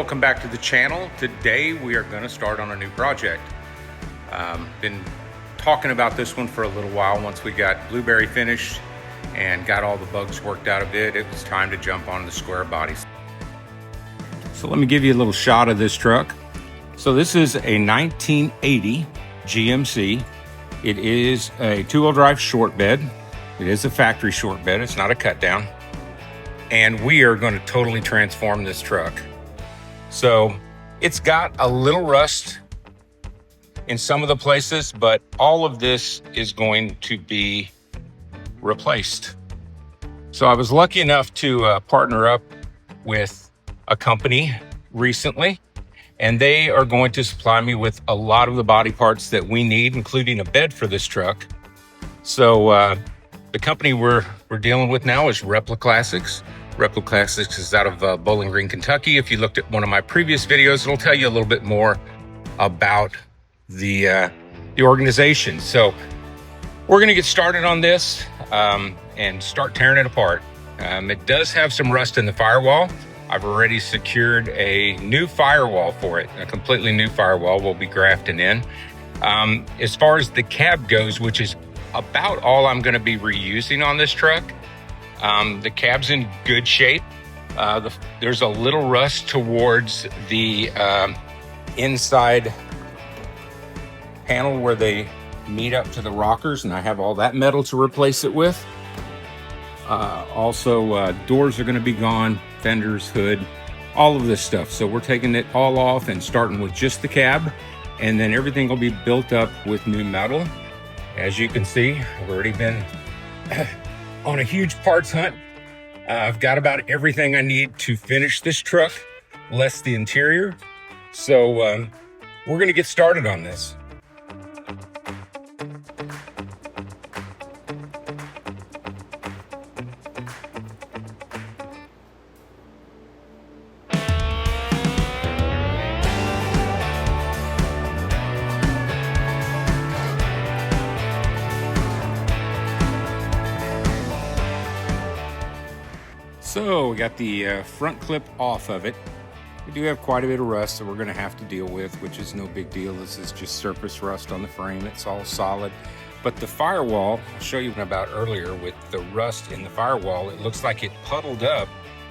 welcome back to the channel. Today we are going to start on a new project. Been talking about this one for a little while. Once we got Blueberry finished and got all the bugs worked out of it, it was time to jump on the Squarebody. So let me give you a little shot of this truck. So this is a 1980 GMC. It is a two-wheel drive short bed. It is a factory short bed. It's not a cut down. And we are going to totally transform this truck. So it's got a little rust in some of the places, but all of this is going to be replaced. So I was lucky enough to partner up with a company recently, and they are going to supply me with a lot of the body parts that we need, including a bed for this truck. So the company we're dealing with now is Replica Classics. Replica Classics is out of Bowling Green, Kentucky. If you looked at one of my previous videos, it'll tell you a little bit more about the organization. So we're going to get started on this and start tearing it apart. It does have some rust in the firewall. I've already secured a new firewall for it, a completely new firewall we'll be grafting in. As far as the cab goes, which is about all I'm going to be reusing on this truck, the cab's in good shape. There's a little rust towards the inside panel where they meet up to the rockers, and I have all that metal to replace it with. Also, doors are going to be gone, fenders, hood, all of this stuff. So we're taking it all off and starting with just the cab, and then everything will be built up with new metal. As you can see, I've already been on a huge parts hunt. I've got about everything I need to finish this truck, less the interior. So we're going to get started on this. So we got the front clip off of it. We do have quite a bit of rust that we're going to have to deal with, which is no big deal. This is just surface rust on the frame. It's all solid. But the firewall, I'll show you about earlier with the rust in the firewall, it looks like it puddled up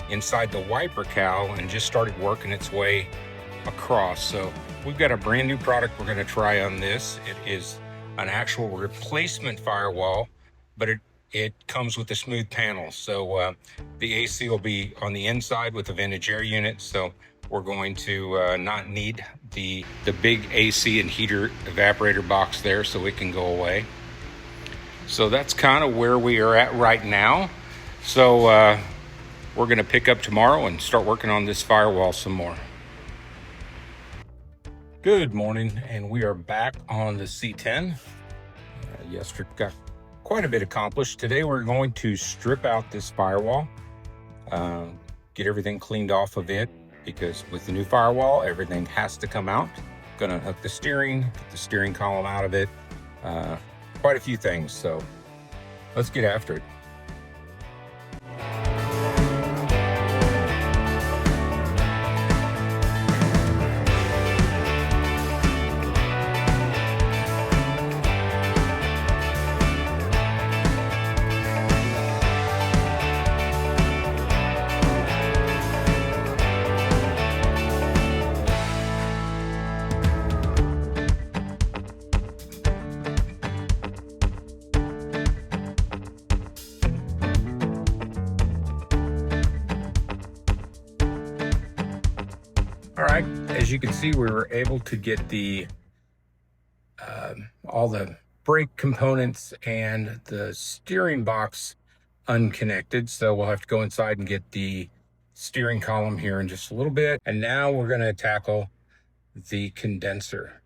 inside the wiper cowl and just started working its way across. So we've got a brand new product we're going to try on this. It is an actual replacement firewall, but it comes with a smooth panel. So the AC will be on the inside with a vintage air unit. So we're going to not need the big AC and heater evaporator box there, so it can go away. So that's kind of where we are at right now. So we're gonna pick up tomorrow and start working on this firewall some more. Good morning, and we are back on the C10. Yesterday got quite a bit accomplished. Today we're going to strip out this firewall, get everything cleaned off of it, because with the new firewall everything has to come out. Gonna hook the steering, get the steering column out of it, quite a few things. So let's get after it. All right, as you can see, we were able to get the all the brake components and the steering box unconnected. So we'll have to go inside and get the steering column here in just a little bit. And now we're going to tackle the condenser,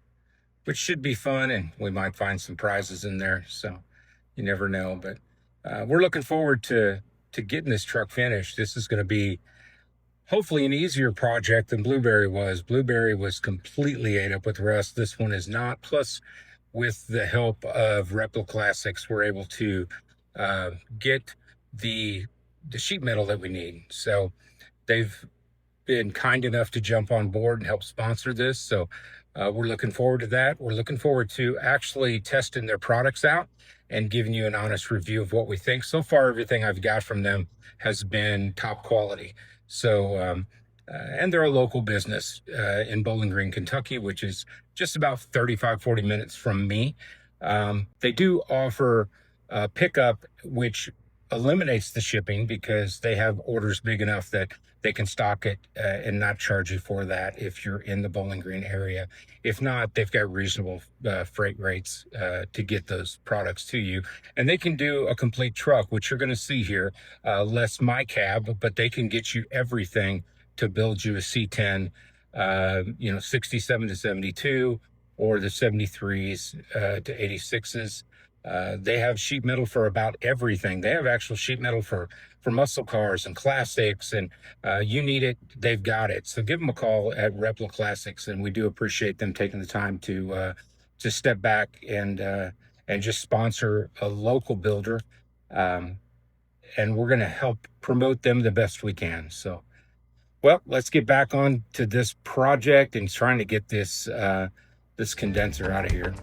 which should be fun, and we might find some prizes in there. So you never know, but we're looking forward to getting this truck finished. This is going to be hopefully an easier project than Blueberry was. Blueberry was completely ate up with rust. This one is not. Plus, with the help of Replica Classics, we're able to get the sheet metal that we need. So they've been kind enough to jump on board and help sponsor this. So we're looking forward to that. We're looking forward to actually testing their products out and giving you an honest review of what we think. So far, everything I've got from them has been top quality. So, and they're a local business in Bowling Green, Kentucky, which is just about 40 minutes from me. They do offer pickup, which eliminates the shipping because they have orders big enough that they can stock it and not charge you for that if you're in the Bowling Green area. If not, they've got reasonable freight rates to get those products to you. And they can do a complete truck, which you're going to see here, less my cab, but they can get you everything to build you a C10, 67 to 72, or the 73s to 86s. They have sheet metal for about everything. They have actual sheet metal for muscle cars and classics, and you need it, they've got it. So give them a call at Repla Classics, and we do appreciate them taking the time to step back and just sponsor a local builder. And we're going to help promote them the best we can. So, well, let's get back on to this project and trying to get this this condenser out of here.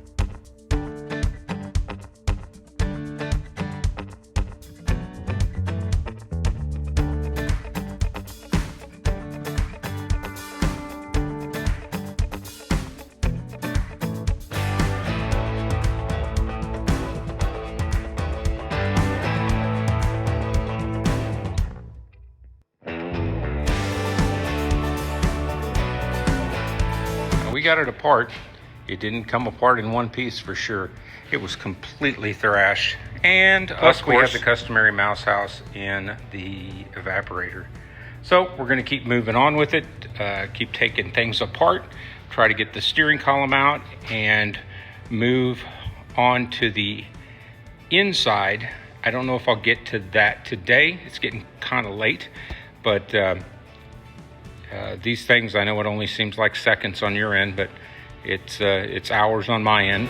We got it apart. It didn't come apart in one piece for sure. It was completely thrashed. And plus we have the customary mouse house in the evaporator. So we're going to keep moving on with it, keep taking things apart, try to get the steering column out and move on to the inside. I don't know if I'll get to that today. It's getting kind of late, but these things, I know it only seems like seconds on your end, but it's hours on my end.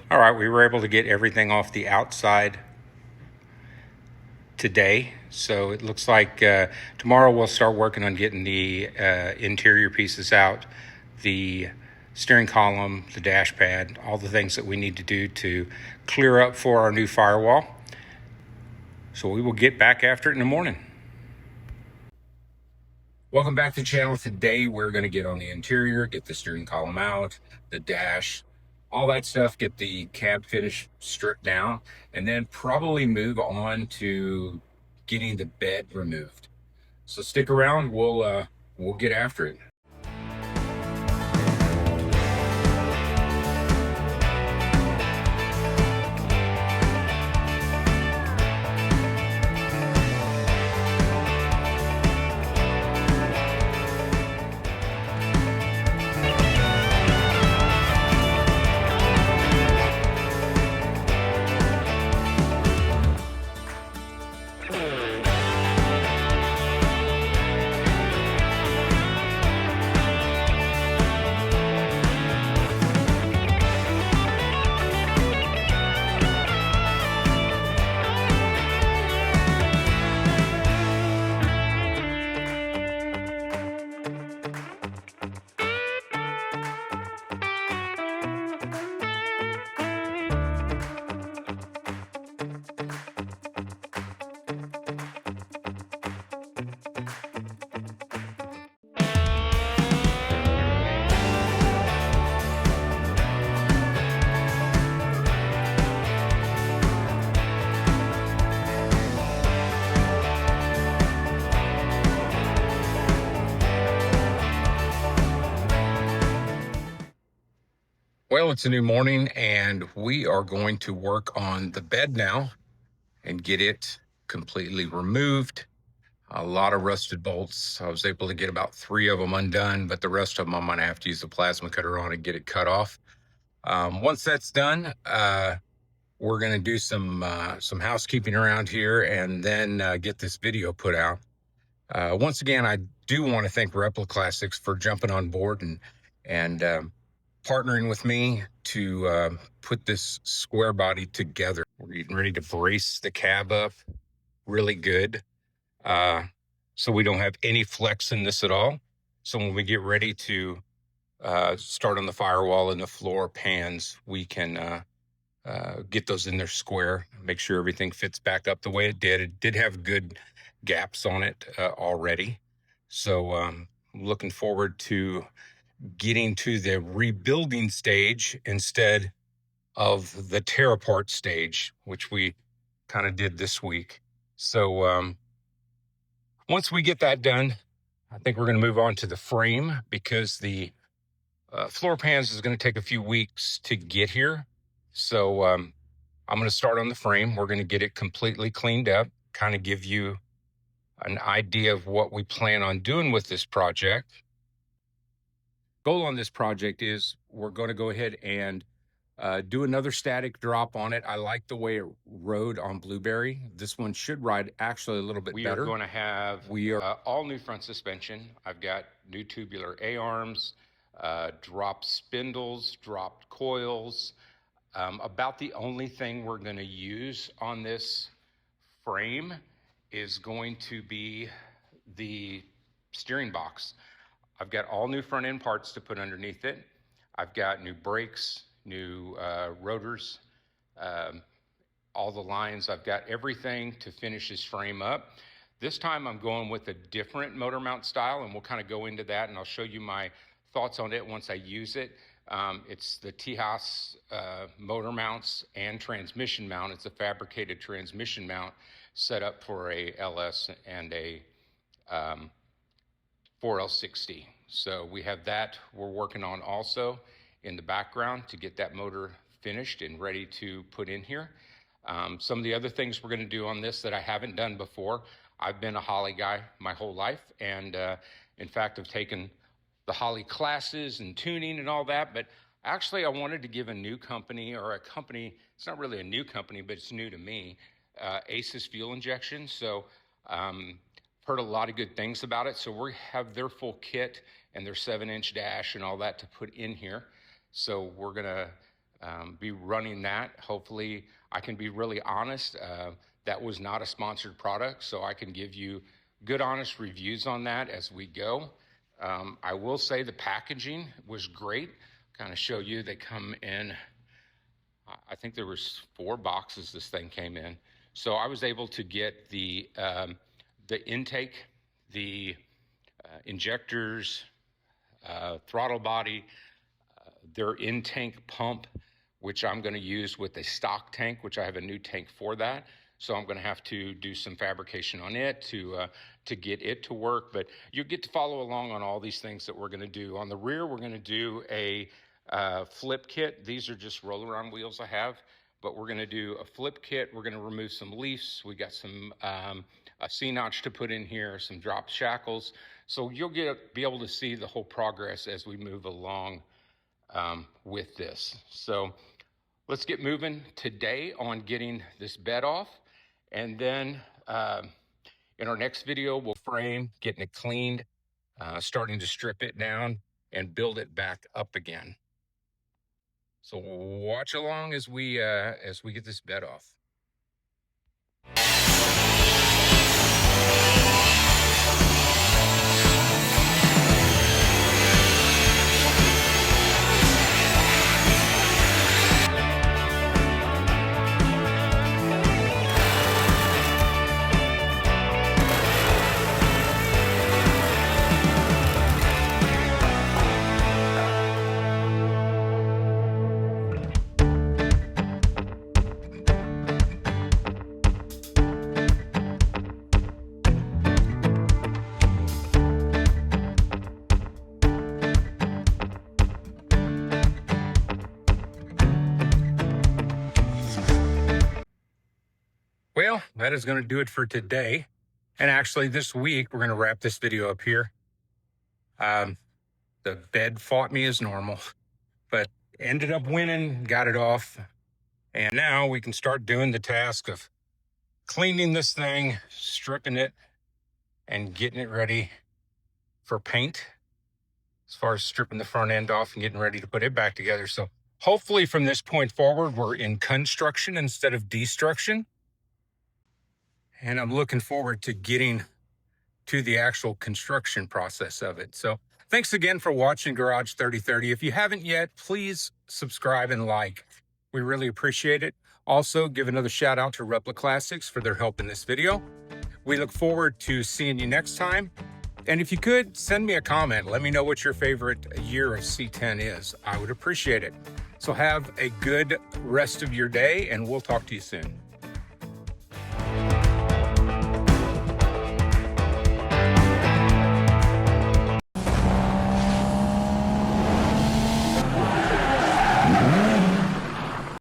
All right, we were able to get everything off the outside today. So it looks like tomorrow we'll start working on getting the interior pieces out, the steering column, the dash pad, all the things that we need to do to clear up for our new firewall. So we will get back after it in the morning. Welcome back to the channel. Today we're going to get on the interior, get the steering column out, the dash, all that stuff, get the cab finish stripped down, and then probably move on to getting the bed removed. So stick around, we'll get after it. Well, it's a new morning and we are going to work on the bed now and get it completely removed. A lot of rusted bolts. I was able to get about 3 of them undone, but the rest of them I'm gonna have to use the plasma cutter on and get it cut off. Once that's done, we're gonna do some housekeeping around here and then get this video put out. Once again, I do want to thank Repla Classics for jumping on board and partnering with me to put this square body together. We're getting ready to brace the cab up really good, so we don't have any flex in this at all. So when we get ready to start on the firewall and the floor pans, we can get those in there square, make sure everything fits back up the way it did. It did have good gaps on it already. So looking forward to getting to the rebuilding stage instead of the tear apart stage, which we kind of did this week. So once we get that done, I think we're going to move on to the frame, because the floor pans is going to take a few weeks to get here. So I'm going to start on the frame. We're going to get it completely cleaned up, kind of give you an idea of what we plan on doing with this project. Goal on this project is we're going to go ahead and do another static drop on it. I like the way it rode on Blueberry. This one should ride actually a little bit better. We are going to have all new front suspension. I've got new tubular A-arms, dropped spindles, dropped coils. About the only thing we're going to use on this frame is going to be the steering box. I've got all new front end parts to put underneath it. I've got new brakes, new rotors, all the lines. I've got everything to finish this frame up. This time I'm going with a different motor mount style, and we'll kind of go into that, and I'll show you my thoughts on it once I use it. It's the Tejas motor mounts and transmission mount. It's a fabricated transmission mount set up for a LS and a 4L60. So we have that we're working on also in the background to get that motor finished and ready to put in here. Some of the other things we're going to do on this that I haven't done before. I've been a Holley guy my whole life, and in fact I've taken the Holley classes and tuning and all that, but actually I wanted to give a new company, or a company, it's not really a new company, but it's new to me, ACES fuel injection. So heard a lot of good things about it. So we have their full kit and their 7-inch dash and all that to put in here. So we're gonna be running that. Hopefully I can be really honest. That was not a sponsored product, so I can give you good, honest reviews on that as we go. I will say the packaging was great. Kind of show you, they come in, I think there was 4 boxes this thing came in. So I was able to get the intake, the injectors, throttle body, their in-tank pump, which I'm going to use with a stock tank, which I have a new tank for that. So I'm going to have to do some fabrication on it to get it to work. But you get to follow along on all these things that we're going to do. On the rear, we're going to do a flip kit. These are just roll-around wheels I have, but we're going to do a flip kit. We're going to remove some leafs. We got some a C-notch to put in here, some drop shackles. So you'll be able to see the whole progress as we move along with this. So let's get moving today on getting this bed off. And then in our next video, we'll frame, getting it cleaned, starting to strip it down and build it back up again. So watch along as we get this bed off. Well, that is going to do it for today. And actually this week, we're going to wrap this video up here. The bed fought me as normal, but ended up winning, got it off. And now we can start doing the task of cleaning this thing, stripping it, and getting it ready for paint. As far as stripping the front end off and getting ready to put it back together. So Hopefully from this point forward, we're in construction instead of destruction. And I'm looking forward to getting to the actual construction process of it. So thanks again for watching Garage 3030. If you haven't yet, please subscribe and like. We really appreciate it. Also, give another shout out to Repla Classics for their help in this video. We look forward to seeing you next time. And if you could, send me a comment. Let me know what your favorite year of C10 is. I would appreciate it. So have a good rest of your day, and we'll talk to you soon.